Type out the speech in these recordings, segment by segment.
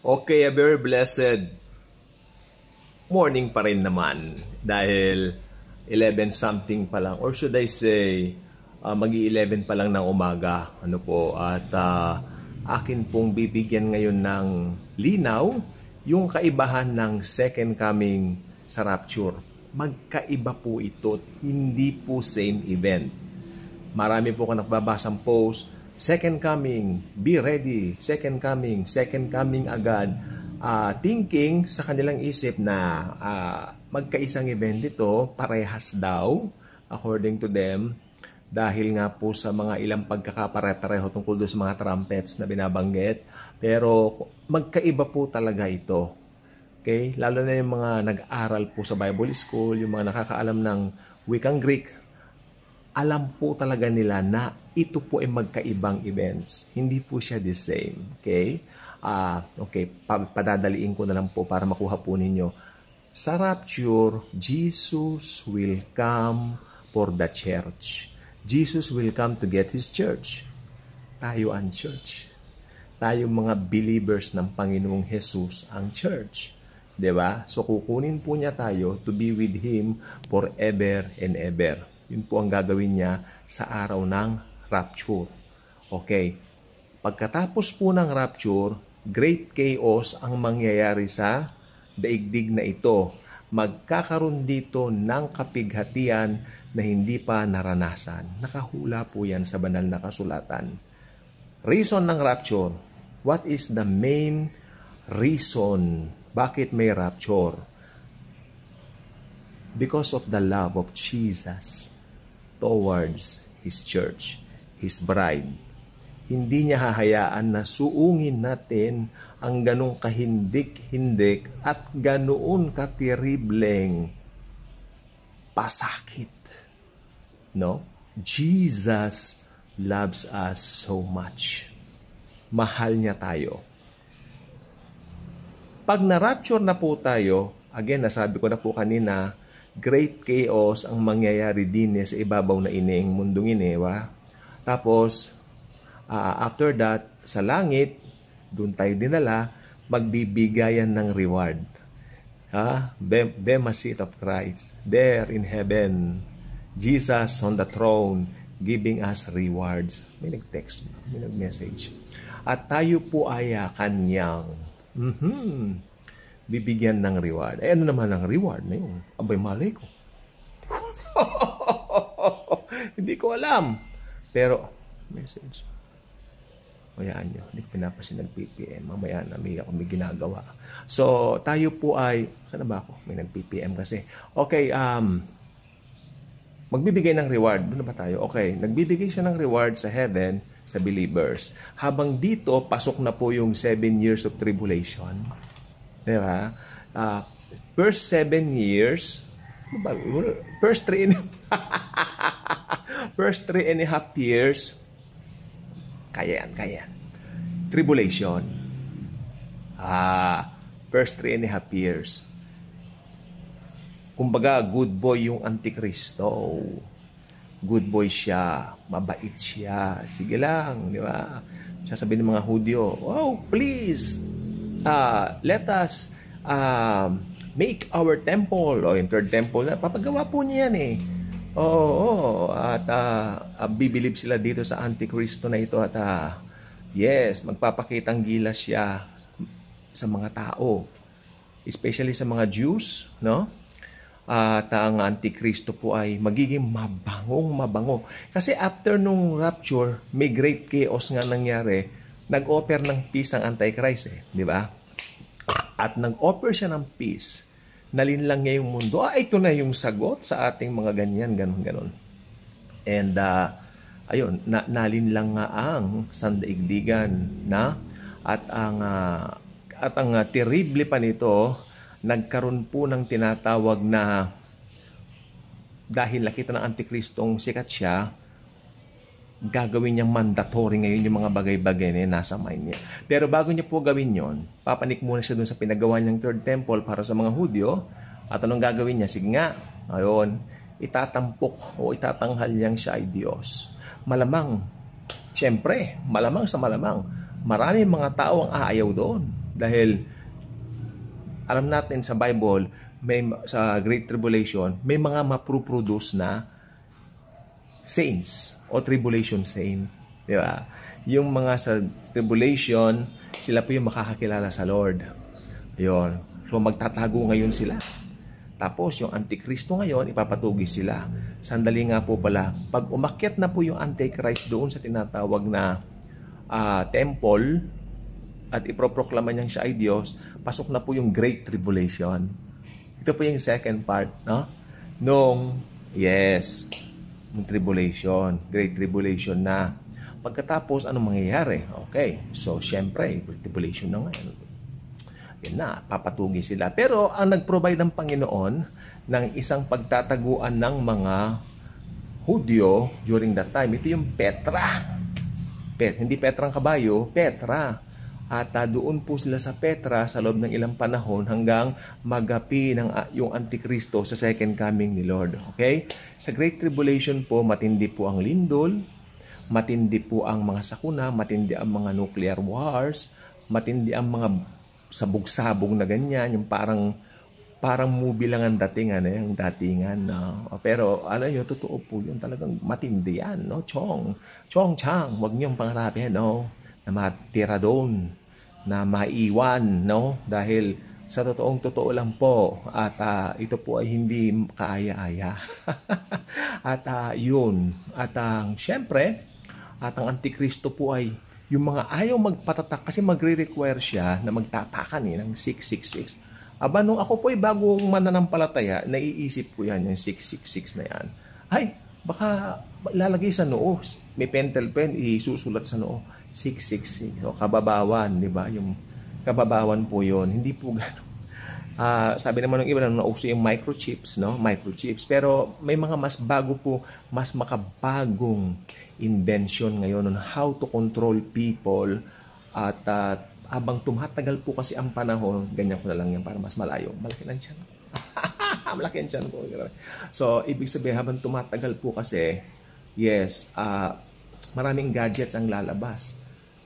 Okay, a very blessed morning pa rin naman dahil 11 something pa lang, or should I say magi-11 pa lang ng umaga. At akin pong bibigyan ngayon ng linaw yung kaibahan ng second coming sa rapture. Magkaiba po ito, hindi po same event. Marami po ka nagbabasang post, second coming, be ready, second coming agad. Thinking sa kanilang isip na magkaisang event ito, parehas daw, according to them, dahil nga po sa mga ilang pagkakapare-pareho tungkol doon sa mga trumpets na binabanggit. Pero magkaiba po talaga ito. Okay? Lalo na yung mga nag-aral po sa Bible School, yung mga nakakaalam ng wikang Greek, alam po talaga nila na ito po ay magkaibang events. Hindi po siya the same. Okay? Padadaliin ko na lang po para makuha po ninyo. Sa rapture, Jesus will come for the church. Jesus will come to get His church. Tayo ang church. Tayo mga believers ng Panginoong Jesus ang church. Diba? So kukunin po niya tayo to be with Him forever and ever. Yun po ang gagawin niya sa araw ng rapture. Okay. Pagkatapos po ng rapture, great chaos ang mangyayari sa daigdig na ito. Magkakaroon dito ng kapighatian na hindi pa naranasan. Nakahula po yan sa banal na kasulatan. Reason ng rapture. What is the main reason? Bakit may rapture? Because of the love of Jesus towards His church, His bride. Hindi niya hahayaan na suungin natin ang ganong kahindik-hindik at ganoon katiribleng pasakit. No? Jesus loves us so much. Mahal niya tayo. Pag na-rapture na po tayo, again, nasabi ko na po kanina, great chaos ang mangyayari din sa ibabaw na ining mundong inewa. Tapos, after that, sa langit, doon tayo dinala, magbibigayan ng reward. Bema seat of Christ, there in heaven, Jesus on the throne, giving us rewards. May nag-text, may nag-message. At tayo po ay kanyang bibigyan ng reward. Ano naman ang reward na yun? Abay, malay ko. Hindi ko alam. Pero, message. Mayaan nyo. Hindi ko pinapasin nag-PPM. Mamaya na may ginagawa. So, tayo po ay, saan na ba ako? May nag-PPM kasi. Okay, magbibigay ng reward. Doon na ba tayo? Okay, nagbibigay siya ng reward sa heaven, sa believers. Habang dito, pasok na po yung 7 years of tribulation. Diba? First 7 years, first 3 and a half years, kaya yan. Tribulation. First 3 and a half years. Kumbaga, good boy yung Antikristo. Good boy siya. Mabait siya. Sige lang, di ba? Sasabihin ng mga Hudyo, oh, please, let us make our temple. O yung third temple na, papagawa po niya yan eh. At bibilib sila dito sa Antikristo na ito at yes, magpapakitang gilas siya sa mga tao. Especially sa mga Jews, no? At ang Antikristo po ay magiging mabango. Kasi after nung rapture, may great chaos nga nangyari. Nag-offer ng peace ang Antichrist di ba? At nag-offer siya ng peace. Nalinlang niya yung mundo. Ito na yung sagot sa ating mga ganyan, ganon. And ayun, nalinlang nga ang sandaigdigan na at ang terrible pa nito, nagkaroon po ng tinatawag na dahil nakita ng Antikristong sikat siya, gagawin niyang mandatory ngayon yung mga bagay-bagay na nasa mind niya. Pero bago niya po gawin yon, papanik muna siya dun sa pinagawa niyang third temple para sa mga Hudyo. At anong gagawin niya? Sige nga, ayun, itatampok o itatanghal niyang siya ay Diyos. Malamang, siyempre, malamang sa malamang, maraming mga tao ang aayaw doon. Dahil alam natin sa Bible, sa Great Tribulation, may mga maproproduce na saints o tribulation saint. Di ba? Yung mga sa tribulation, sila po yung makakakilala sa Lord. Yun. So magtatago ngayon sila. Tapos yung Antikristo ngayon, ipapatugis sila. Sandali nga po pala, pag umakyat na po yung Antichrist doon sa tinatawag na temple at iproproklama niyang siya ay Diyos, pasok na po yung Great Tribulation. Ito po yung second part, no? Yung tribulation, Great Tribulation na. Pagkatapos, anong mangyayari? Okay, so syempre, tribulation na ngayon. Yan na, papatugi sila. Pero ang nag-provide ng Panginoon ng isang pagtataguan ng mga Hudyo during that time, ito yung Petra. Hindi Petra ang kabayo, Petra. At doon po sila sa Petra sa loob ng ilang panahon hanggang magapi ng yung Antikristo sa second coming ni Lord. Okay? Sa Great Tribulation po, matindi po ang lindol, matindi po ang mga sakuna, matindi ang mga nuclear wars, matindi ang mga sabog-sabog na ganyan, yung parang movie lang ang datingan, yung datingan. No? Pero ano yun, totoo po yun, talagang matindi yan. No? Chang, wag niyong pangarapin, no? Na matira doon, na maiwan, no? Dahil sa totoo lang po, at ito po ay hindi kaaya-aya. At yun, at syempre, at ang Antikristo po ay yung mga ayaw magpatatak kasi magre-require siya na magtatakan ng 666. Aba, nung ako po ay bagong mananampalataya, naiisip ko yan, yung 666 na yan. Ay, baka lalagay sa noo. May pentel pen, isusulat sa noo. 666. So, kababawan, di ba? Yung kababawan po yon. Hindi po gano'n. Sabi naman ng iba na nauso yung microchips, no? Microchips. Pero may mga mas bago po, mas makabagong invention ngayon on how to control people. At habang tumatagal po kasi ang panahon, ganyan ko na lang yan para mas malayo. Malaki na tiyan. Malaki ang tiyan po. So, ibig sabihin, habang tumatagal po kasi, yes, maraming gadgets ang lalabas.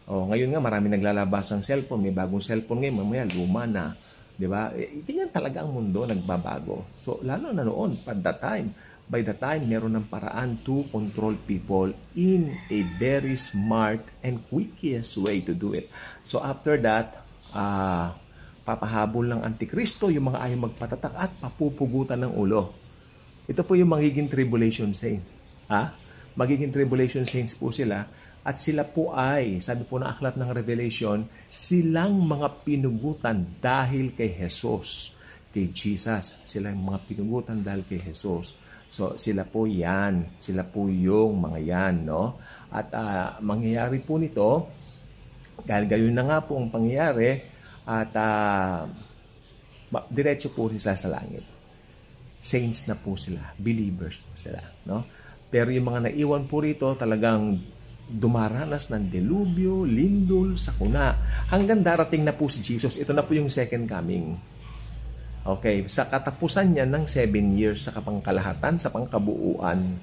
Ngayon nga, marami naglalabas ng cellphone. May bagong cellphone ngayon, mamaya luma na. Di ba? Tingnan talaga ang mundo, nagbabago. So, lalo na noon, by the time, meron ng paraan to control people in a very smart and quickest way to do it. So, after that, papahabol ng Antikristo, yung mga ayaw magpatatak at papupugutan ng ulo. Ito po yung magiging tribulation saint. Magiging tribulation saints po sila. At sila po ay, sabi po na aklat ng Revelation, silang mga pinugutan dahil kay Jesus, kay Jesus. Sila yung mga pinugutan dahil kay Jesus. So, sila po yan. Sila po yung mga yan, no? At mangyayari po nito, dahil gayon na nga po ang pangyayari, at diretso po sila sa langit. Saints na po sila. Believers po sila, no? Pero yung mga naiwan po rito, talagang dumaranas ng delubyo, lindol, sakuna. Hanggang darating na po si Jesus. Ito na po yung second coming. Okay, sa katapusan niya ng 7 years sa kapangkalahatan, sa pangkabuuan,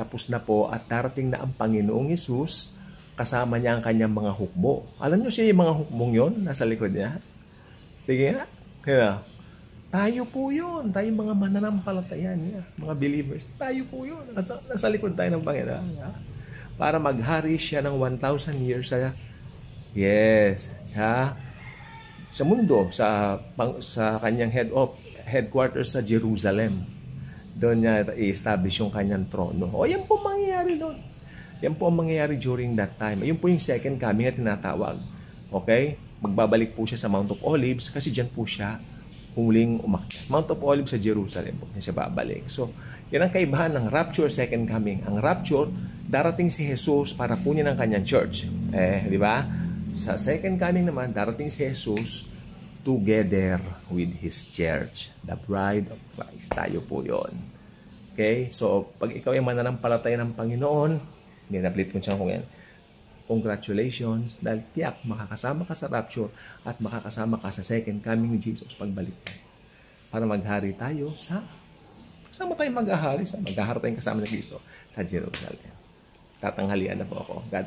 tapos na po at darating na ang Panginoong Yesus, kasama niya ang kanyang mga hukbo. Alam niyo siya yung mga hukbong yon nasa likod niya? Sige nga. Kaya, tayo po yun. Tayo mga mananampalataya niya, mga believers. Tayo po yun. Nasa likod tayo ng Panginoon. Para maghari siya ng 1,000 years sa mundo, sa kanyang headquarters sa Jerusalem. Doon niya i-establish yung kanyang trono. Yan po mangyayari doon. Yan po ang mangyayari during that time. Yun po yung second coming na tinatawag. Okay? Magbabalik po siya sa Mount of Olives kasi dyan po siya huling umakyat. Mount of Olives sa Jerusalem po siya babalik. So, yan ang kaibahan ng rapture, second coming. Ang rapture, darating si Jesus para kunin ang kanyang church. Di ba? Sa second coming naman, darating si Jesus together with His church. The bride of Christ. Tayo po yon. Okay? So, pag ikaw ay mananampalataya ng Panginoon, ginaplit ko siya kung yan, congratulations, dahil tiyak, makakasama ka sa rapture at makakasama ka sa second coming ni Jesus pagbalik tayo. Para maghari tayo sama tayo maghahari, maghaharap tayong kasama ni Kristo sa Jerusalem. Tatanghalian na po ako. God